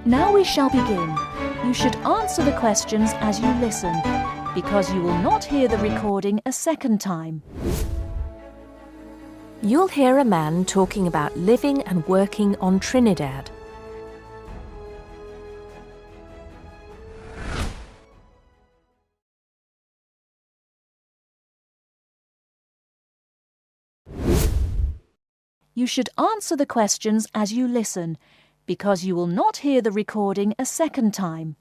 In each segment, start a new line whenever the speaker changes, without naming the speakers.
Now we shall begin. You should answer the questions as you listen, because you will not hear the recording a second time. You'll hear a man talking about living and working on Trinidad. You should answer the questions as you listen, because you will not hear the recording a second time.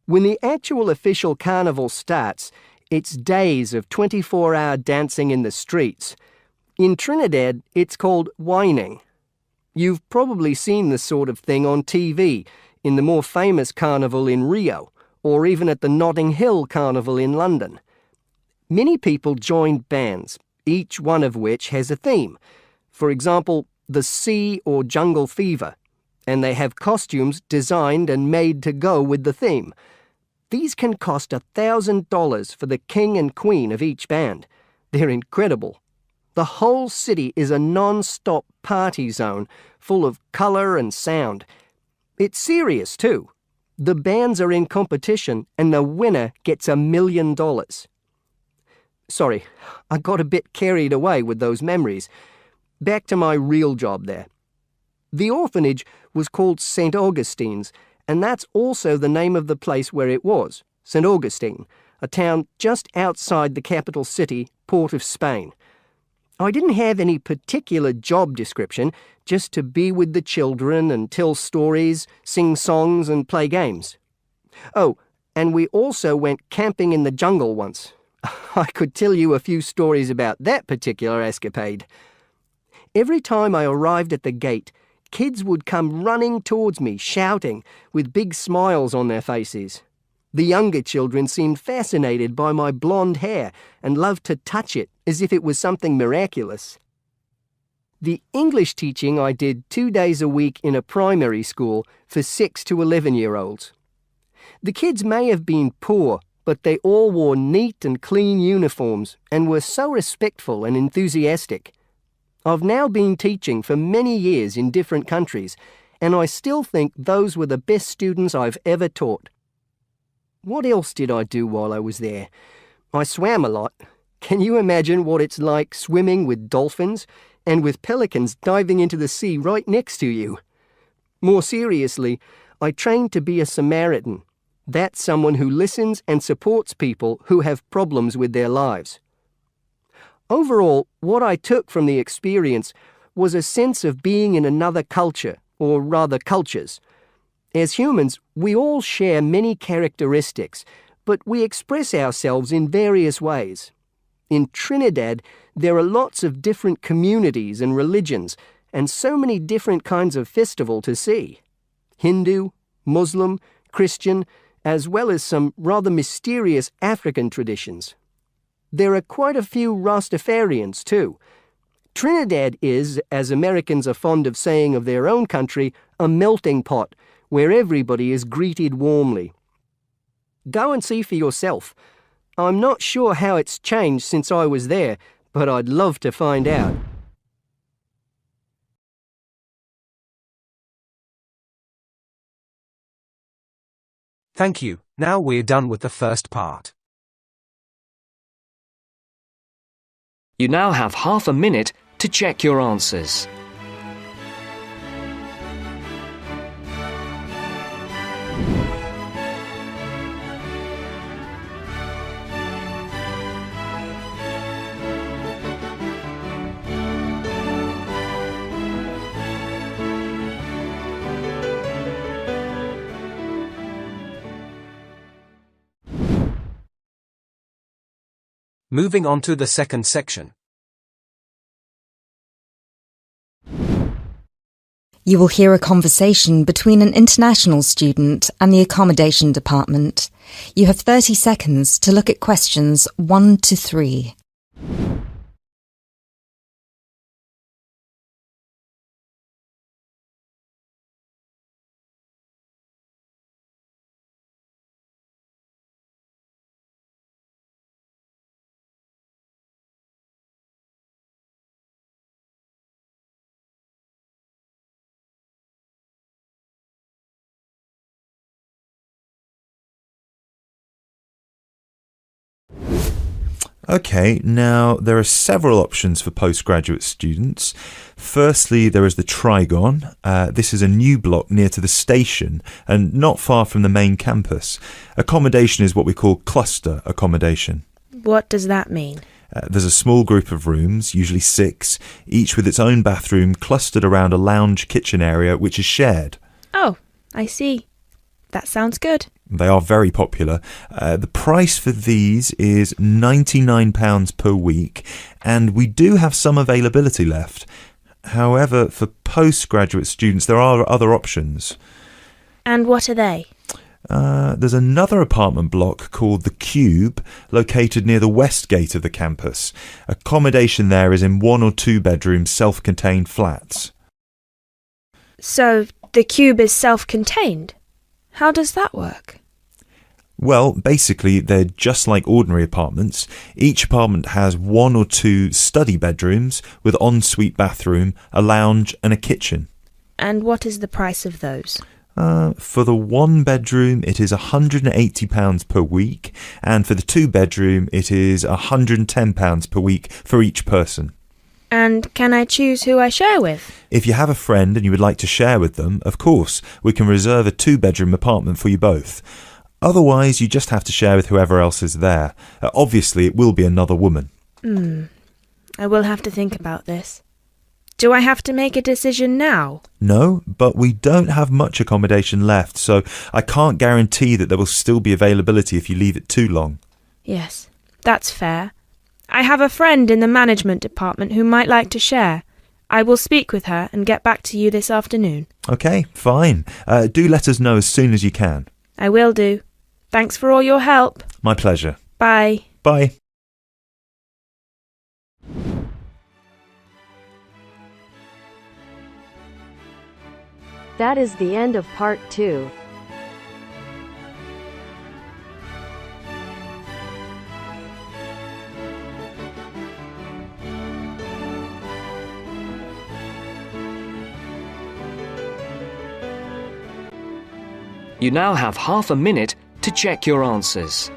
When the actual official carnival starts, it's days of 24-hour dancing in the streets. In Trinidad, it's called whining. You've probably seen this sort of thing on TV, in the more famous carnival in Rio, or even at the Notting Hill Carnival in London. Many people join bands, each one of which has a theme. For example, the sea or jungle fever, and they have costumes designed and made to go with the theme. These can cost $1,000 for the king and queen of each band. They're incredible. The whole city is a non-stop party zone, full of colour and sound. It's serious too. The bands are in competition and the winner gets $1 million. Sorry, I got a bit carried away with those memories. Back to my real job there. The orphanage was called St. Augustine's, and that's also the name of the place where it was, St. Augustine, a town just outside the capital city, Port of Spain. I didn't have any particular job description, just to be with the children and tell stories, sing songs and play games. Oh, and we also went camping in the jungle once. I could tell you a few stories about that particular escapade. Every time I arrived at the gate, kids would come running towards me, shouting, with big smiles on their faces. The younger children seemed fascinated by my blonde hair and loved to touch it as if it was something miraculous. The English teaching I did 2 days a week in a primary school for 6 to 11-year-olds. The kids may have been poor, but they all wore neat and clean uniforms and were so respectful and enthusiastic. I've now been teaching for many years in different countries, and I still think those were the best students I've ever taught. What else did I do while I was there? I swam a lot. Can you imagine what it's like swimming with dolphins and with pelicans diving into the sea right next to you? More seriously, I trained to be a Samaritan. That's someone who listens and supports people who have problems with their lives. Overall, what I took from the experience was a sense of being in another culture, or rather cultures. As humans, we all share many characteristics, but we express ourselves in various ways. In Trinidad, there are lots of different communities and religions, and so many different kinds of festival to see. Hindu, Muslim, Christian, as well as some rather mysterious African traditions. There are quite a few Rastafarians too. Trinidad is, as Americans are fond of saying of their own country, a melting pot, where everybody is greeted warmly. Go and see for yourself. I'm not sure how it's changed since I was there, but I'd love to find out.
Thank you. Now we're done with the first part.
You now have half a minute to check your answers.
Moving on to the second section.
You will hear a conversation between an international student and the accommodation department. You have 30 seconds to look at questions 1 to 3.
Okay, now there are several options for postgraduate students. Firstly, there is the Trigon. This is a new block near to the station and not far from the main campus. Accommodation is what we call cluster accommodation.
What does that mean?
There's a small group of rooms, usually 6, each with its own bathroom clustered around a lounge kitchen area which is shared.
Oh, I see. That sounds good.
They are very popular. The price for these is £99 per week, and we do have some availability left. However, for postgraduate students, there are other options.
And what are they?
There's another apartment block called The Cube, located near the west gate of the campus. Accommodation there is in 1 or 2 bedroom self-contained flats.
So, the cube is self-contained? How does that work?
Well, basically, they're just like ordinary apartments. Each apartment has 1 or 2 study bedrooms with ensuite bathroom, a lounge and a kitchen.
And what is the price of those?
For the 1 bedroom, it is £180 per week, and for the 2 bedroom, it is £110 per week for each person.
And can I choose who I share with?
If you have a friend and you would like to share with them, of course, we can reserve a 2-bedroom apartment for you both. Otherwise, you just have to share with whoever else is there. Obviously, it will be another woman.
I will have to think about this. Do I have to make a decision now?
No, but we don't have much accommodation left, so I can't guarantee that there will still be availability if you leave it too long.
Yes, that's fair. I have a friend in the management department who might like to share. I will speak with her and get back to you this afternoon.
Okay, fine. Do let us know as soon as you can.
I will do. Thanks for all your help.
My pleasure.
Bye.
Bye.
That is the end of part 2.
You now have half a minute to check your answers.